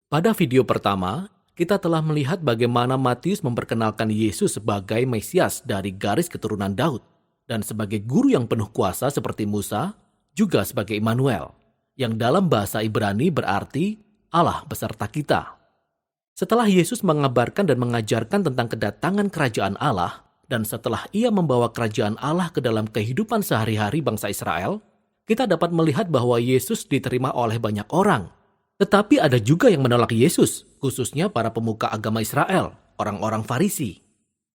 Pada video pertama, kita telah melihat bagaimana Matius memperkenalkan Yesus sebagai Mesias dari garis keturunan Daud, dan sebagai guru yang penuh kuasa seperti Musa, juga sebagai Immanuel, yang dalam bahasa Ibrani berarti Allah beserta kita. Setelah Yesus mengabarkan dan mengajarkan tentang kedatangan kerajaan Allah, dan setelah ia membawa kerajaan Allah ke dalam kehidupan sehari-hari bangsa Israel, kita dapat melihat bahwa Yesus diterima oleh banyak orang. Tetapi ada juga yang menolak Yesus, khususnya para pemuka agama Israel, orang-orang Farisi.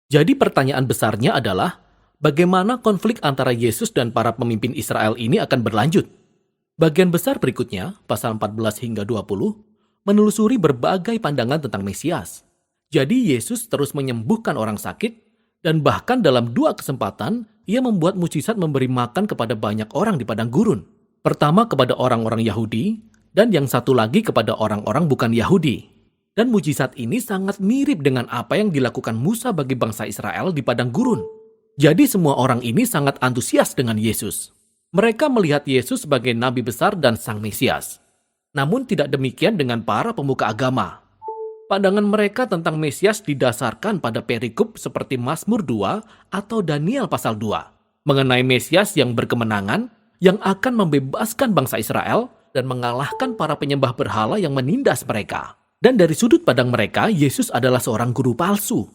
Jadi pertanyaan besarnya adalah, bagaimana konflik antara Yesus dan para pemimpin Israel ini akan berlanjut? Bagian besar berikutnya, pasal 14 hingga 20, menelusuri berbagai pandangan tentang Mesias. Jadi Yesus terus menyembuhkan orang sakit, dan bahkan dalam 2 kesempatan, ia membuat mukjizat memberi makan kepada banyak orang di padang gurun. Pertama kepada orang-orang Yahudi, dan yang satu lagi kepada orang-orang bukan Yahudi. Dan mukjizat ini sangat mirip dengan apa yang dilakukan Musa bagi bangsa Israel di padang gurun. Jadi semua orang ini sangat antusias dengan Yesus. Mereka melihat Yesus sebagai nabi besar dan sang Mesias. Namun tidak demikian dengan para pemuka agama. Pandangan mereka tentang Mesias didasarkan pada perikop seperti Mazmur 2 atau Daniel pasal 2. Mengenai Mesias yang berkemenangan, yang akan membebaskan bangsa Israel dan mengalahkan para penyembah berhala yang menindas mereka. Dan dari sudut pandang mereka, Yesus adalah seorang guru palsu.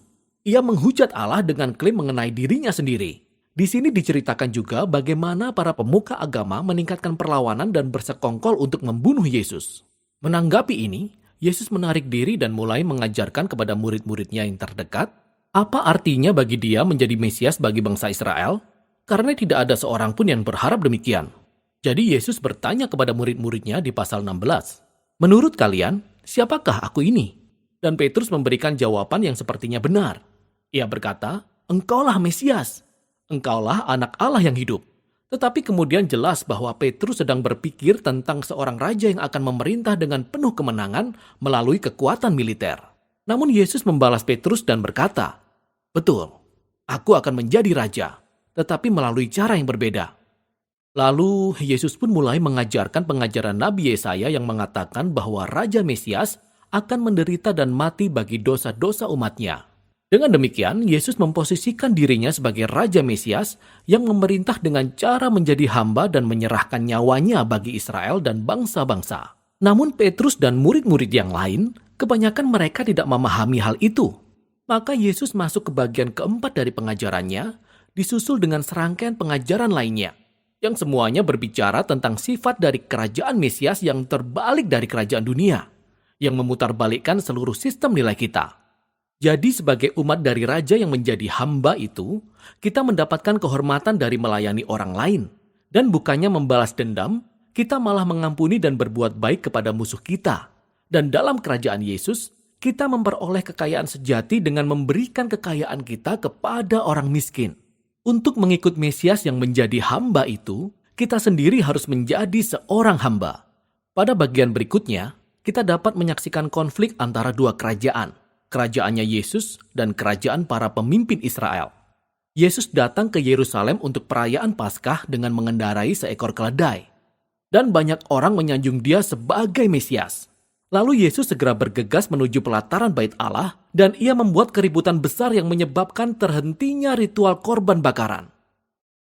Ia menghujat Allah dengan klaim mengenai dirinya sendiri. Di sini diceritakan juga bagaimana para pemuka agama meningkatkan perlawanan dan bersekongkol untuk membunuh Yesus. Menanggapi ini, Yesus menarik diri dan mulai mengajarkan kepada murid-muridnya yang terdekat, apa artinya bagi dia menjadi Mesias bagi bangsa Israel? Karena tidak ada seorang pun yang berharap demikian. Jadi Yesus bertanya kepada murid-muridnya di pasal 16, "Menurut kalian, siapakah aku ini?" Dan Petrus memberikan jawaban yang sepertinya benar. Ia berkata, "Engkaulah Mesias. Engkaulah anak Allah yang hidup." Tetapi kemudian jelas bahwa Petrus sedang berpikir tentang seorang raja yang akan memerintah dengan penuh kemenangan melalui kekuatan militer. Namun Yesus membalas Petrus dan berkata, "Betul, aku akan menjadi raja, tetapi melalui cara yang berbeda." Lalu Yesus pun mulai mengajarkan pengajaran Nabi Yesaya yang mengatakan bahwa Raja Mesias akan menderita dan mati bagi dosa-dosa umatnya. Dengan demikian, Yesus memposisikan dirinya sebagai Raja Mesias yang memerintah dengan cara menjadi hamba dan menyerahkan nyawanya bagi Israel dan bangsa-bangsa. Namun Petrus dan murid-murid yang lain, kebanyakan mereka tidak memahami hal itu. Maka Yesus masuk ke bagian keempat dari pengajarannya, disusul dengan serangkaian pengajaran lainnya, yang semuanya berbicara tentang sifat dari kerajaan Mesias yang terbalik dari kerajaan dunia, yang memutarbalikkan seluruh sistem nilai kita. Jadi sebagai umat dari raja yang menjadi hamba itu, kita mendapatkan kehormatan dari melayani orang lain. Dan bukannya membalas dendam, kita malah mengampuni dan berbuat baik kepada musuh kita. Dan dalam kerajaan Yesus, kita memperoleh kekayaan sejati dengan memberikan kekayaan kita kepada orang miskin. Untuk mengikut Mesias yang menjadi hamba itu, kita sendiri harus menjadi seorang hamba. Pada bagian berikutnya, kita dapat menyaksikan konflik antara dua kerajaan, kerajaannya Yesus dan kerajaan para pemimpin Israel. Yesus datang ke Yerusalem untuk perayaan Paskah dengan mengendarai seekor keledai. Dan banyak orang menyanjung dia sebagai Mesias. Lalu Yesus segera bergegas menuju pelataran Bait Allah dan ia membuat keributan besar yang menyebabkan terhentinya ritual korban bakaran.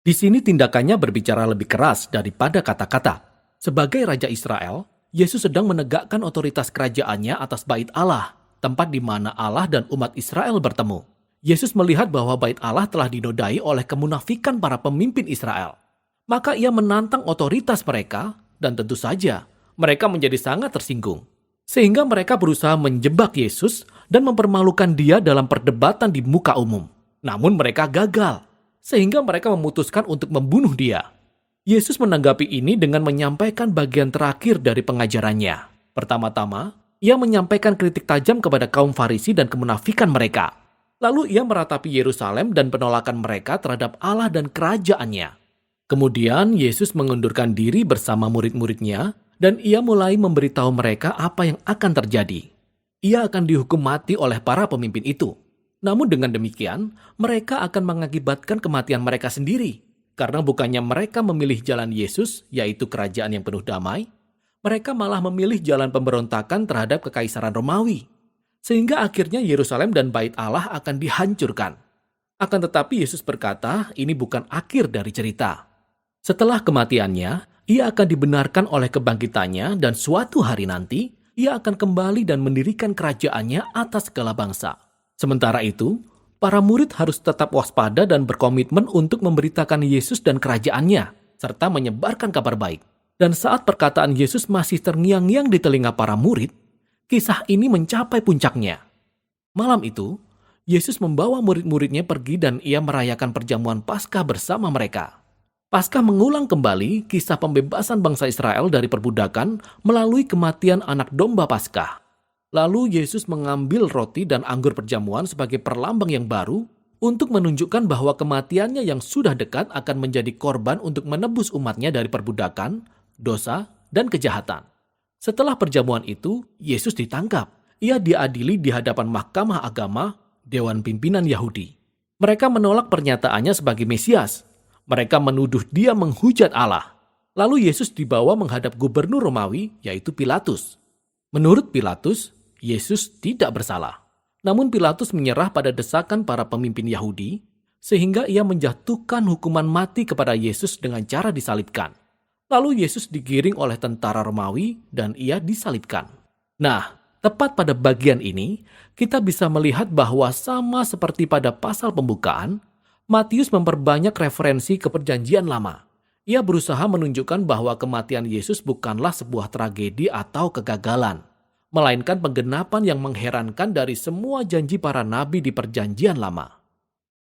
Di sini tindakannya berbicara lebih keras daripada kata-kata. Sebagai Raja Israel, Yesus sedang menegakkan otoritas kerajaannya atas Bait Allah, tempat di mana Allah dan umat Israel bertemu. Yesus melihat bahwa Bait Allah telah dinodai oleh kemunafikan para pemimpin Israel. Maka ia menantang otoritas mereka dan tentu saja mereka menjadi sangat tersinggung. Sehingga mereka berusaha menjebak Yesus dan mempermalukan dia dalam perdebatan di muka umum. Namun mereka gagal, sehingga mereka memutuskan untuk membunuh dia. Yesus menanggapi ini dengan menyampaikan bagian terakhir dari pengajarannya. Pertama-tama, ia menyampaikan kritik tajam kepada kaum Farisi dan kemunafikan mereka. Lalu ia meratapi Yerusalem dan penolakan mereka terhadap Allah dan kerajaannya. Kemudian Yesus mengundurkan diri bersama murid-muridnya dan ia mulai memberitahu mereka apa yang akan terjadi. Ia akan dihukum mati oleh para pemimpin itu. Namun dengan demikian, mereka akan mengakibatkan kematian mereka sendiri. Karena bukannya mereka memilih jalan Yesus, yaitu kerajaan yang penuh damai, Mereka malah memilih jalan pemberontakan terhadap kekaisaran Romawi. Sehingga akhirnya Yerusalem dan Bait Allah akan dihancurkan. Akan tetapi Yesus berkata, ini bukan akhir dari cerita. Setelah kematiannya, ia akan dibenarkan oleh kebangkitannya dan suatu hari nanti, ia akan kembali dan mendirikan kerajaannya atas segala bangsa. Sementara itu, para murid harus tetap waspada dan berkomitmen untuk memberitakan Yesus dan kerajaannya, serta menyebarkan kabar baik. Dan saat perkataan Yesus masih terngiang-ngiang di telinga para murid, kisah ini mencapai puncaknya. Malam itu, Yesus membawa murid-muridnya pergi dan ia merayakan perjamuan Paskah bersama mereka. Paskah mengulang kembali kisah pembebasan bangsa Israel dari perbudakan melalui kematian anak domba Paskah. Lalu Yesus mengambil roti dan anggur perjamuan sebagai perlambang yang baru untuk menunjukkan bahwa kematiannya yang sudah dekat akan menjadi korban untuk menebus umatnya dari perbudakan, dosa, dan kejahatan. Setelah perjamuan itu, Yesus ditangkap. Ia diadili di hadapan Mahkamah Agama, Dewan Pimpinan Yahudi. Mereka menolak pernyataannya sebagai Mesias. Mereka menuduh dia menghujat Allah. Lalu Yesus dibawa menghadap gubernur Romawi, yaitu Pilatus. Menurut Pilatus, Yesus tidak bersalah. Namun Pilatus menyerah pada desakan para pemimpin Yahudi, sehingga ia menjatuhkan hukuman mati kepada Yesus dengan cara disalibkan. Lalu Yesus digiring oleh tentara Romawi dan ia disalibkan. Nah, tepat pada bagian ini, kita bisa melihat bahwa sama seperti pada pasal pembukaan, Matius memperbanyak referensi ke Perjanjian Lama. Ia berusaha menunjukkan bahwa kematian Yesus bukanlah sebuah tragedi atau kegagalan, melainkan penggenapan yang mengherankan dari semua janji para nabi di Perjanjian Lama.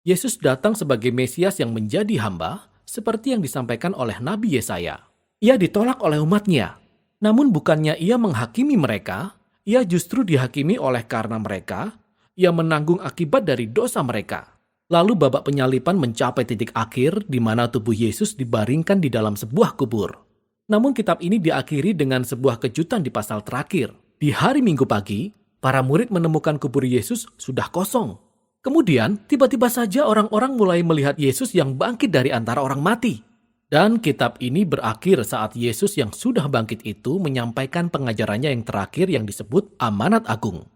Yesus datang sebagai Mesias yang menjadi hamba, seperti yang disampaikan oleh Nabi Yesaya. Ia ditolak oleh umatnya, namun bukannya ia menghakimi mereka, ia justru dihakimi oleh karena mereka, ia menanggung akibat dari dosa mereka. Lalu babak penyaliban mencapai titik akhir di mana tubuh Yesus dibaringkan di dalam sebuah kubur. Namun kitab ini diakhiri dengan sebuah kejutan di pasal terakhir. Di hari Minggu pagi, para murid menemukan kubur Yesus sudah kosong. Kemudian, tiba-tiba saja orang-orang mulai melihat Yesus yang bangkit dari antara orang mati. Dan kitab ini berakhir saat Yesus yang sudah bangkit itu menyampaikan pengajarannya yang terakhir yang disebut amanat agung.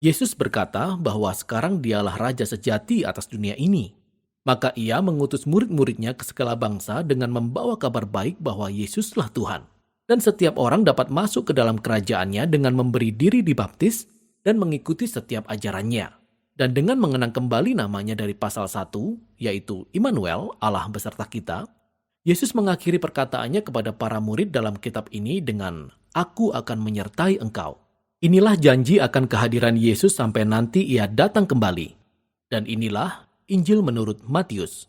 Yesus berkata bahwa sekarang dialah Raja sejati atas dunia ini. Maka ia mengutus murid-muridnya ke segala bangsa dengan membawa kabar baik bahwa Yesuslah Tuhan. Dan setiap orang dapat masuk ke dalam kerajaannya dengan memberi diri dibaptis dan mengikuti setiap ajarannya. Dan dengan mengenang kembali namanya dari pasal 1, yaitu Immanuel, Allah beserta kita, Yesus mengakhiri perkataannya kepada para murid dalam kitab ini dengan, "Aku akan menyertai engkau." Inilah janji akan kehadiran Yesus sampai nanti ia datang kembali. Dan inilah Injil menurut Matius.